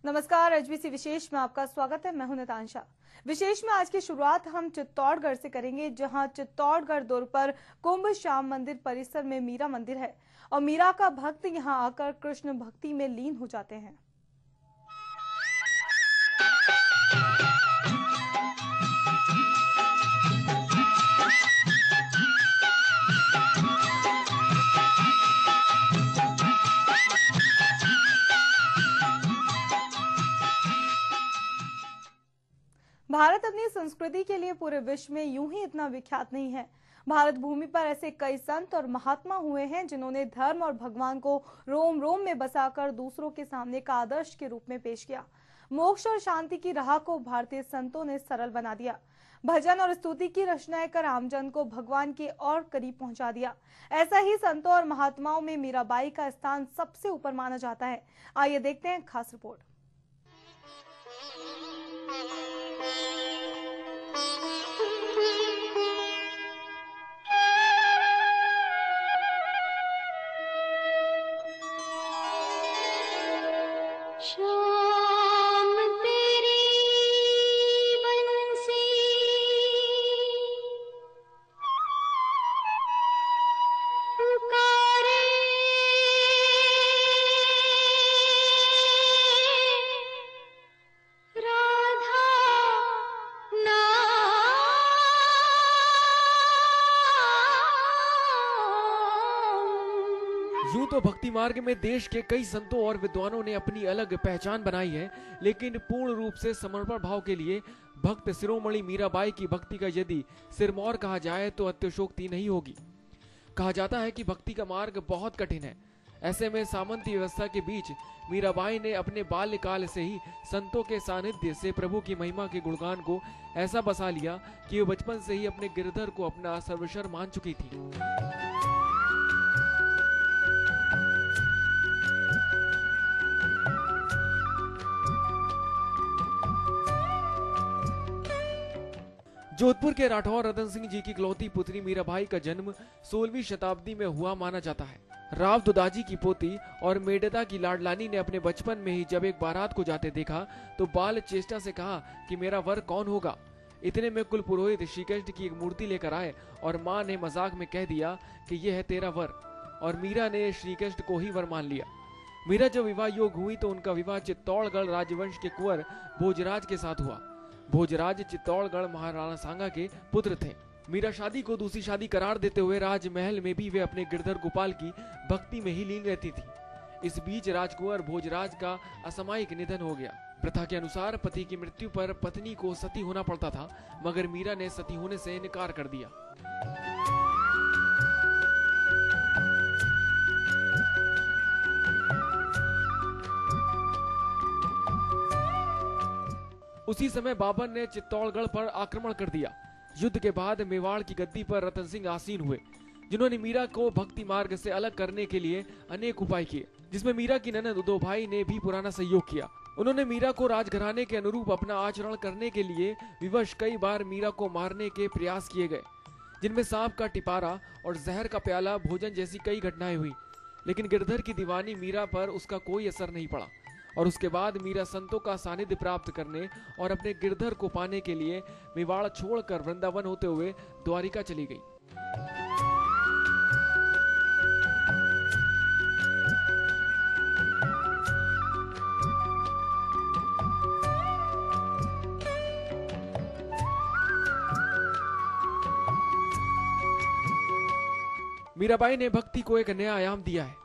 नमस्कार, एचबीसी विशेष में आपका स्वागत है। मैं हूं नितांशा। विशेष में आज की शुरुआत हम चित्तौड़गढ़ से करेंगे, जहां चित्तौड़गढ़ दुर्ग पर कुंभ श्याम मंदिर परिसर में मीरा मंदिर है और मीरा का भक्त यहां आकर कृष्ण भक्ति में लीन हो जाते हैं। भारत अपनी संस्कृति के लिए पूरे विश्व में यूं ही इतना विख्यात नहीं है। भारत भूमि पर ऐसे कई संत और महात्मा हुए हैं जिन्होंने धर्म और भगवान को रोम रोम में बसाकर दूसरों के सामने का आदर्श के रूप में पेश किया। मोक्ष और शांति की राह को भारतीय संतों ने सरल बना दिया। भजन और स्तुति की रचनाएं कर आमजन को भगवान के और करीब पहुंचा दिया। ऐसा ही संतों और महात्माओं में मीराबाई का स्थान सबसे ऊपर माना जाता है। आइए देखते हैं खास रिपोर्ट। यूं तो भक्ति मार्ग में देश के कई संतों और विद्वानों ने अपनी अलग पहचान बनाई है, लेकिन पूर्ण रूप से समर्पण भाव के लिए भक्त शिरोमणि मीराबाई की भक्ति का यदि सिरमौर कहा जाए तो अतिशयोक्ति नहीं होगी। कहा जाता है कि भक्ति का मार्ग बहुत कठिन है। ऐसे में सामंती व्यवस्था के बीच मीराबाई ने अपने बाल्यकाल से ही संतों के सानिध्य से प्रभु की महिमा के गुणगान को ऐसा बसा लिया कि वे बचपन से ही अपने गिरधर को अपना सर्वस्व मान चुकी थी। जोधपुर के राठौर रतन सिंह जी की इकलौती पुत्री मीराबाई का जन्म 16वीं शताब्दी में हुआ माना जाता है। राव दुदाजी की पोती और मेड़ता की लाडलानी ने अपने बचपन में ही जब एक बारात को जाते देखा तो बाल चेष्टा से कहा कि मेरा वर कौन होगा। इतने में कुल पुरोहित श्रीकृष्ण की एक मूर्ति लेकर आए और माँ ने मजाक में कह दिया कि यह है तेरा वर, और मीरा ने श्रीकृष्ण को ही वर मान लिया। मीरा जब विवाह योग हुई तो उनका विवाह चित्तौड़गढ़ राजवंश के कुंवर भोजराज के साथ हुआ। भोजराज चित्तौड़गढ़ महाराणा सांगा के पुत्र थे। मीरा शादी को दूसरी शादी करार देते हुए राजमहल में भी वे अपने गिरधर गोपाल की भक्ति में ही लीन रहती थी। इस बीच राजकुंवर भोजराज का असामयिक निधन हो गया। प्रथा के अनुसार पति की मृत्यु पर पत्नी को सती होना पड़ता था, मगर मीरा ने सती होने से इनकार कर दिया। उसी समय बाबर ने चित्तौड़गढ़ पर आक्रमण कर दिया। युद्ध के बाद मेवाड़ की गद्दी पर रतन सिंह आसीन हुए, जिन्होंने मीरा को भक्ति मार्ग से अलग करने के लिए अनेक उपाय किए, जिसमें मीरा की ननद उदोभाई ने भी पुराना सहयोग किया। उन्होंने मीरा को राजघराने के अनुरूप अपना आचरण करने के लिए विवश कई बार मीरा को मारने के प्रयास किए गए, जिनमें सांप का टिपारा और जहर का प्याला भोजन जैसी कई घटनाएं हुई, लेकिन गिरधर की दीवानी मीरा पर उसका कोई असर नहीं पड़ा और उसके बाद मीरा संतों का सानिध्य प्राप्त करने और अपने गिरधर को पाने के लिए मेवाड़ छोड़कर वृंदावन होते हुए द्वारिका चली गई। मीराबाई ने भक्ति को एक नया आयाम दिया है।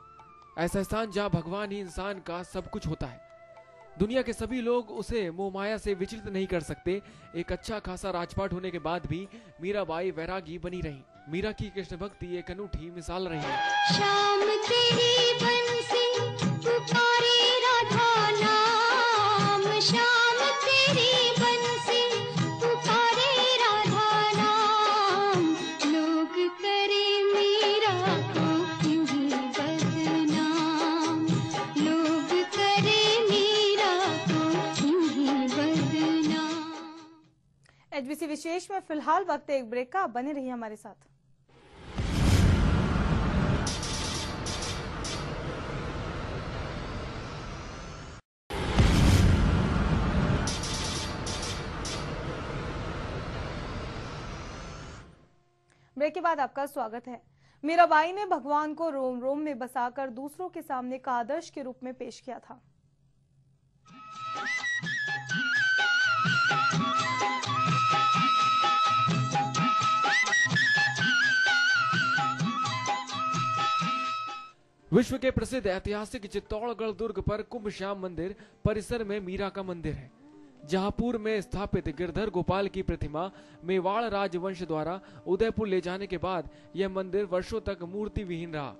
ऐसा स्थान जहाँ भगवान ही इंसान का सब कुछ होता है। दुनिया के सभी लोग उसे मोह माया से विचलित नहीं कर सकते। एक अच्छा खासा राजपाट होने के बाद भी मीराबाई वैरागी बनी रही। मीरा की कृष्ण भक्ति एक अनूठी मिसाल रही है। शाम तेरी बंसी पुकारे राधा नाम, शाम तेरी बंसी पुकारे राधा नाम, लोग करे मीरा को यूं ही बदनाम, लोग करे मीरा को यूं ही बदनाम। एचबीसी विशेष में फिलहाल वक्त एक ब्रेक का, बने रहिए हमारे साथ। ब्रेक के बाद आपका स्वागत है। मीराबाई ने भगवान को रोम रोम में बसाकर दूसरों के सामने एक आदर्श के रूप में पेश किया था। विश्व के प्रसिद्ध ऐतिहासिक चित्तौड़गढ़ दुर्ग पर कुंभ श्याम मंदिर परिसर में मीरा का मंदिर है, जहां पूर्व में स्थापित गिरधर गोपाल की प्रतिमा मेवाड़ राजवंश द्वारा उदयपुर ले जाने के बाद यह मंदिर वर्षों तक मूर्ति विहीन रहा।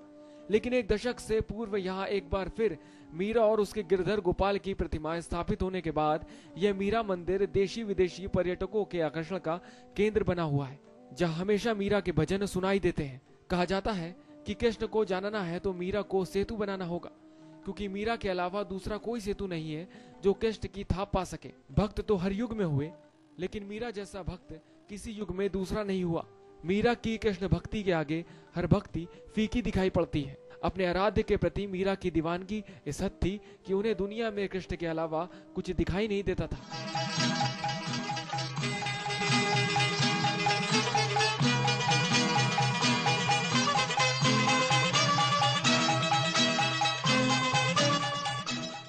लेकिन एक दशक से पूर्व यहां एक बार फिर मीरा और उसके गिरधर गोपाल की प्रतिमाएं स्थापित होने के बाद यह मीरा मंदिर देशी विदेशी पर्यटकों के आकर्षण का केंद्र बना हुआ है, जहां हमेशा मीरा के भजन सुनाई देते हैं। कहा जाता है कि कृष्ण को जानना है तो मीरा को सेतु बनाना होगा, क्योंकि मीरा के अलावा दूसरा कोई सेतु नहीं है जो कृष्ण की थाप पा सके। भक्त तो हर युग में हुए, लेकिन मीरा जैसा भक्त किसी युग में दूसरा नहीं हुआ। मीरा की कृष्ण भक्ति के आगे हर भक्ति फीकी दिखाई पड़ती है। अपने आराध्य के प्रति मीरा की दीवानगी इस हद थी कि उन्हें दुनिया में कृष्ण के अलावा कुछ दिखाई नहीं देता था।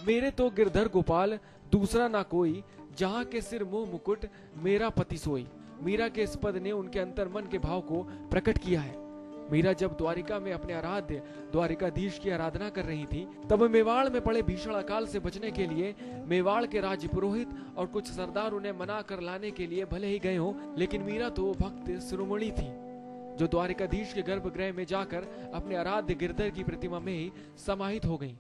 मेरे तो गिरधर गोपाल दूसरा ना कोई, जहाँ के सिर मुंह मुकुट मेरा पति सोई। मीरा के इस पद ने उनके अंतर मन के भाव को प्रकट किया है। मीरा जब द्वारिका में अपने आराध्य द्वारिकाधीश की आराधना कर रही थी, तब मेवाड़ में पड़े भीषण अकाल से बचने के लिए मेवाड़ के राज पुरोहित और कुछ सरदार उन्हें मना कर लाने के लिए भले ही गए हों, लेकिन मीरा तो भक्त शिरोमणि थी, जो द्वारिकाधीश के गर्भगृह में जाकर अपने आराध्य गिरधर की प्रतिमा में ही समाहित हो गयी।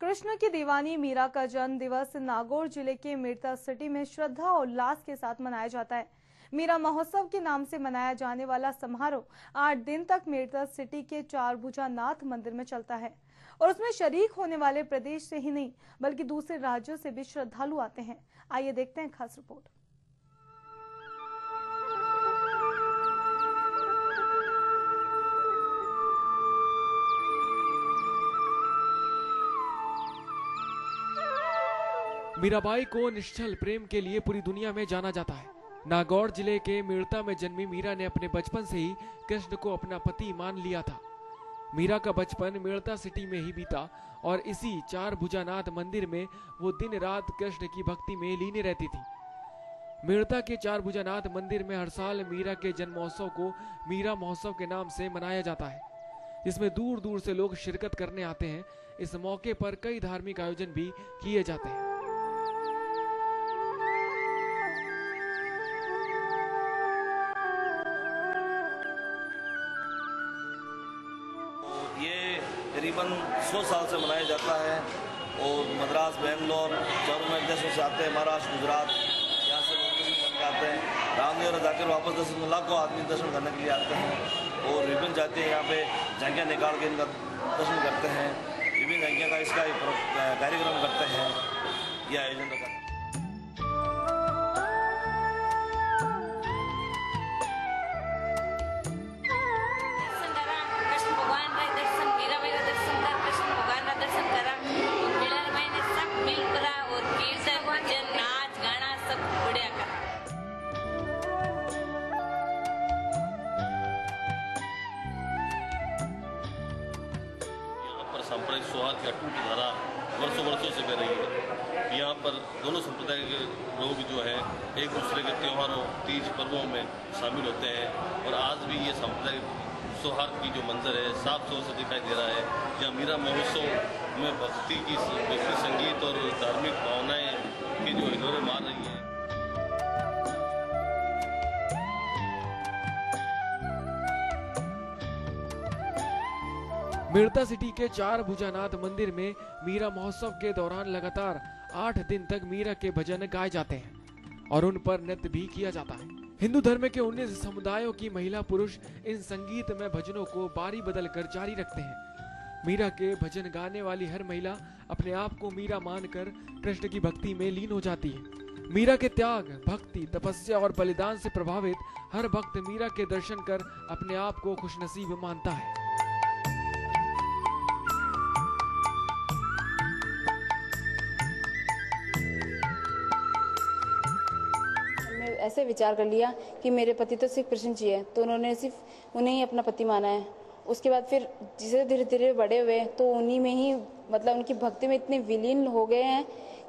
कृष्ण की दीवानी मीरा का जन्म दिवस नागौर जिले के मेड़ता सिटी में श्रद्धा और उल्लास के साथ मनाया जाता है। मीरा महोत्सव के नाम से मनाया जाने वाला समारोह 8 दिन तक मेड़ता सिटी के चारभुजा नाथ मंदिर में चलता है और उसमें शरीक होने वाले प्रदेश से ही नहीं बल्कि दूसरे राज्यों से भी श्रद्धालु आते हैं। आइए देखते हैं खास रिपोर्ट। मीराबाई को निश्चल प्रेम के लिए पूरी दुनिया में जाना जाता है। नागौर जिले के मेड़ता में जन्मी मीरा ने अपने बचपन से ही कृष्ण को अपना पति मान लिया था। मीरा का बचपन मेड़ता सिटी में ही बीता और इसी चारभुजानाथ मंदिर में वो दिन रात कृष्ण की भक्ति में लीन रहती थी। मेड़ता के चारभुजानाथ मंदिर में हर साल मीरा के जन्मोत्सव को मीरा महोत्सव के नाम से मनाया जाता है, जिसमें दूर दूर से लोग शिरकत करने आते हैं। इस मौके पर कई धार्मिक आयोजन भी किए जाते हैं। तकरीबन 100 साल से मनाया जाता है और मद्रास, बेंगलोर, चारों में देशों से आते हैं, महाराष्ट्र, गुजरात, यहाँ से लोग दर्शन करने आते हैं। रामदेव और जाकर वापस दर्शन, लाखों आदमी दर्शन करने के लिए आते हैं और विभिन्न जाति यहाँ पे झांकियाँ निकाल के इनका दर्शन करते हैं। विभिन्न झांकियाँ का इसका कार्यक्रम करते हैं, यह आयोजन करते हैं। सांप्रदायिक सौहार्द की अटूट धारा वर्षों से बह रही है। यहाँ पर दोनों संप्रदाय के लोग जो हैं एक दूसरे के त्योहारों, तीज पर्वों में शामिल होते हैं और आज भी ये सांप्रदायिक सौहार्द की जो मंजर है साफ तौर से दिखाई दे रहा है। यहाँ मीरा महोत्सव में भक्ति की संगीत और धार्मिक भावनाएं की जो हिलोरें मार रही हैं। मेड़ता सिटी के चारभुजानाथ मंदिर में मीरा महोत्सव के दौरान लगातार 8 दिन तक मीरा के भजन गाए जाते हैं और उन पर नृत्य भी किया जाता है। हिंदू धर्म के 19 समुदायों की महिला पुरुष इन संगीत में भजनों को बारी बदल कर जारी रखते हैं। मीरा के भजन गाने वाली हर महिला अपने आप को मीरा मानकर कृष्ण की भक्ति में लीन हो जाती है। मीरा के त्याग, भक्ति, तपस्या और बलिदान से प्रभावित हर भक्त मीरा के दर्शन कर अपने आप को खुशनसीब मानता है। ऐसे विचार कर लिया कि मेरे पति तो सिर्फ कृष्ण जी है, तो उन्होंने सिर्फ उन्हें ही अपना पति माना है। उसके बाद फिर जिसे धीरे धीरे बड़े हुए तो उन्हीं में ही मतलब उनकी भक्ति में इतने विलीन हो गए हैं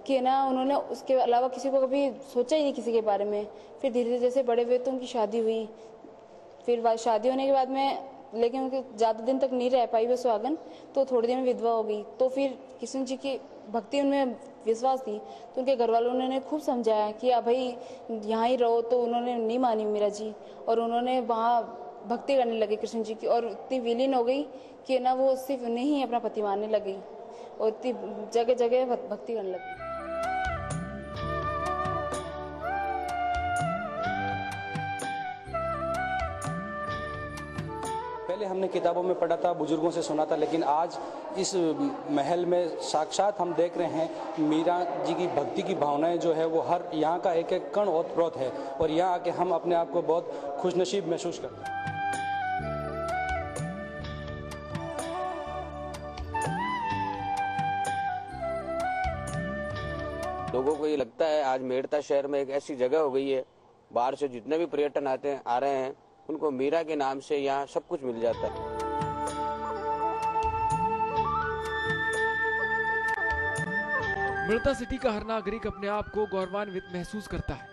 कि ना उन्होंने उसके अलावा किसी को कभी सोचा ही नहीं किसी के बारे में। फिर धीरे धीरे जैसे बड़े हुए तो उनकी शादी हुई। फिर शादी होने के बाद में लेकिन उनके ज़्यादा दिन तक नहीं रह पाई वो सुहागन, तो थोड़े दिन में विधवा हो गई। तो फिर कृष्ण जी की भक्ति उनमें विश्वास थी, तो उनके घर वालों ने खूब समझाया कि अब भाई यहाँ ही रहो, तो उन्होंने नहीं मानी मीरा जी, और उन्होंने वहाँ भक्ति करने लगे कृष्ण जी की, और इतनी विलीन हो गई कि ना वो सिर्फ उन्हें ही अपना पति मानने लगी और इतनी जगह जगह भक्ति करने लगी। पहले हमने किताबों में पढ़ा था, बुजुर्गों से सुना था, लेकिन आज इस महल में साक्षात हम देख रहे हैं मीरा जी की भक्ति की भावनाएं जो है वो हर यहाँ का एक एक कण ओतप्रोत है, और यहाँ आके हम अपने आप को बहुत खुशनसीब महसूस करते हैं। लोगों को ये लगता है आज मेड़ता शहर में एक ऐसी जगह हो गई है, बाहर से जितने भी पर्यटन आ रहे हैं उनको मीरा के नाम से यहाँ सब कुछ मिल जाता है। मेड़ता सिटी का हर नागरिक अपने आप को गौरवान्वित महसूस करता है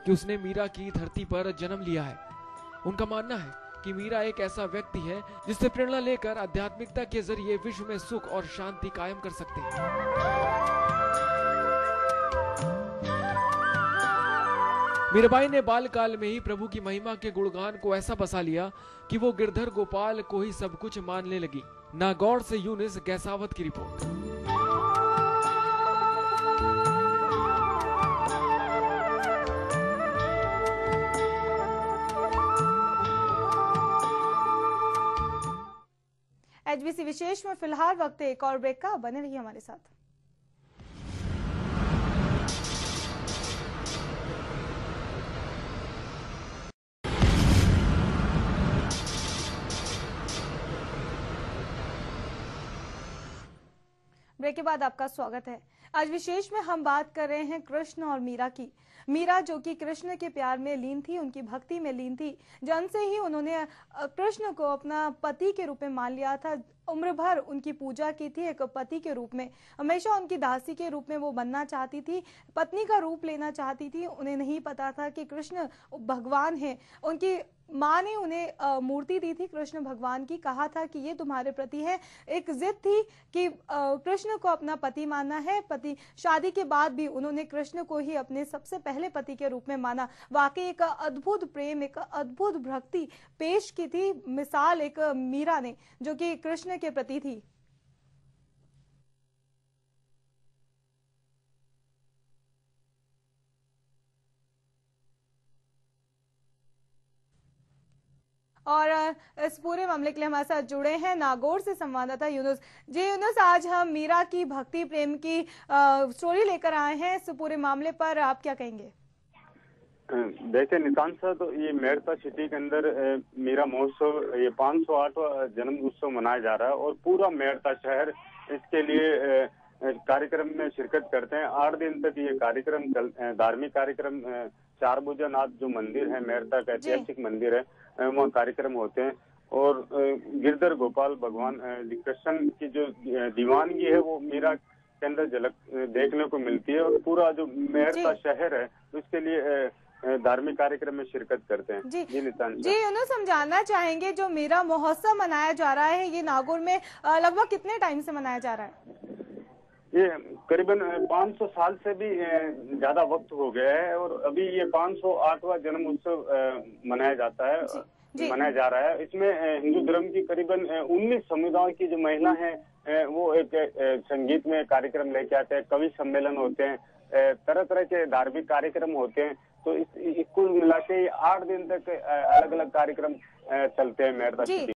कि उसने मीरा की धरती पर जन्म लिया है। उनका मानना है कि मीरा एक ऐसा व्यक्ति है जिससे प्रेरणा लेकर आध्यात्मिकता के जरिए विश्व में सुख और शांति कायम कर सकते हैं। मीराबाई ने बालकाल में ही प्रभु की महिमा के गुणगान को ऐसा बसा लिया कि वो गिरधर गोपाल को ही सब कुछ मानने लगी। नागौर से यूनिस गैसावत की रिपोर्ट। एचबीसी विशेष में फिलहाल वक्त है एक और ब्रेक का, बने रहिए हमारे साथ। ब्रेक के बाद आपका स्वागत है। आज विशेष में हम बात कर रहे हैं कृष्ण और मीरा की। मीरा जो कि कृष्ण के प्यार में लीन थी, उनकी भक्ति में लीन थी। जन्म से ही उन्होंने कृष्ण को अपना पति के रूप में मान लिया था। उम्र भर उनकी पूजा की थी एक पति के रूप में। हमेशा उनकी दासी के रूप में वो बनना चाहती थी, पत्नी का रूप लेना चाहती थी। उन्हें नहीं पता था कि कृष्ण भगवान है। उनकी माँ ने उन्हें मूर्ति दी थी कृष्ण भगवान की, कहा था कि ये तुम्हारे प्रति है। एक जिद थी कि कृष्ण को अपना पति मानना है। पति शादी के बाद भी उन्होंने कृष्ण को ही अपने सबसे पहले पति के रूप में माना। वाकई एक अद्भुत प्रेम, एक अद्भुत भक्ति पेश की थी मिसाल एक मीरा ने, जो कि कृष्ण के प्रति थी। और इस पूरे मामले के लिए हमारे साथ जुड़े हैं नागौर से संवाददाता यूनुस। जी यूनुस, आज हम मीरा की भक्ति प्रेम की स्टोरी लेकर आए हैं। इस पूरे मामले पर आप क्या कहेंगे? देखिए निशांत साहब, तो ये मेड़ता सिटी के अंदर मीरा महोत्सव ये 508वां जन्म उत्सव मनाया जा रहा है, और पूरा मेड़ता शहर इसके लिए कार्यक्रम में शिरकत करते हैं। 8 दिन तक ये कार्यक्रम धार्मिक कार्यक्रम चारभुजानाथ जो मंदिर है, मेड़ता का ऐतिहासिक मंदिर है, वहाँ कार्यक्रम होते हैं। और गिरधर गोपाल भगवान कृष्ण की जो दीवानगी है वो मीरा के अंदर झलक देखने को मिलती है। और पूरा जो मेड़ता शहर है उसके लिए धार्मिक कार्यक्रम में शिरकत करते हैं। जी निशान जी, यूनुस, हम जानना चाहेंगे जो मीरा महोत्सव मनाया जा रहा है ये नागौर में लगभग कितने टाइम से मनाया जा रहा है? ये करीबन 500 साल से भी ज्यादा वक्त हो गया है, और अभी ये 508वां जन्म उत्सव मनाया जाता है, मनाया जा रहा है। इसमें हिंदू धर्म की करीबन 19 समुदायों की जो महिला हैं वो एक संगीत में कार्यक्रम लेके आते हैं, कवि सम्मेलन होते हैं, तरह तरह के धार्मिक कार्यक्रम होते हैं। तो इस कुल मिला के 8 दिन तक अलग अलग कार्यक्रम चलते हैं मेड़ता सिटी।